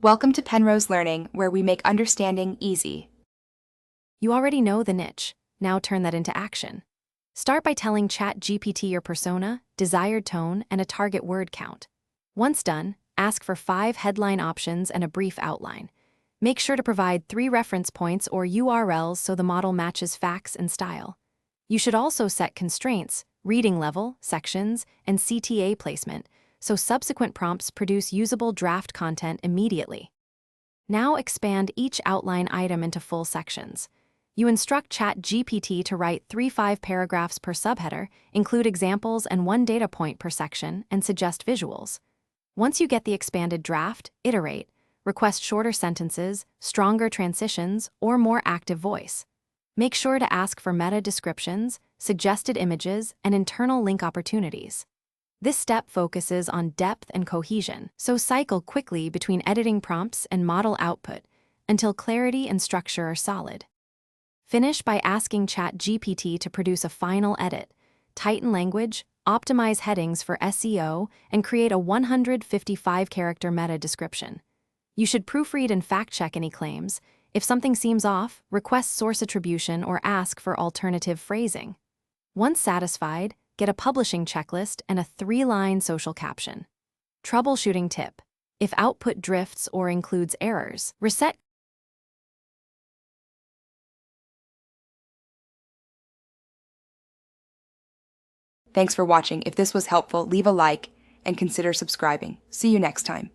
Welcome to Penrose Learning, where we make understanding easy. You already know the niche. Now turn that into action. Start by telling Chatgpt your persona, desired tone, and a target word count. Once done, ask for 5 headline options and a brief outline. Make sure to provide 3 reference points or URLs so the model matches facts and style. You should also set constraints, reading level, sections, and CTA placement, so subsequent prompts produce usable draft content immediately. Now expand each outline item into full sections. You instruct Chatgpt to write 3-5 paragraphs per subheader, include examples and 1 data point per section, and suggest visuals. Once you get the expanded draft, iterate. Request shorter sentences, stronger transitions, or more active voice. Make sure to ask for meta descriptions, suggested images, and internal link opportunities. This step focuses on depth and cohesion, so cycle quickly between editing prompts and model output until clarity and structure are solid. Finish by asking Chatgpt to produce a final edit, tighten language, optimize headings for SEO, and create a 155-character meta description. You should proofread and fact-check any claims. If something seems off, request source attribution or ask for alternative phrasing. Once satisfied, get a publishing checklist and a 3-line social caption. Troubleshooting tip: if output drifts or includes errors, reset. Thanks for watching. If this was helpful, leave a like and consider subscribing. See you next time.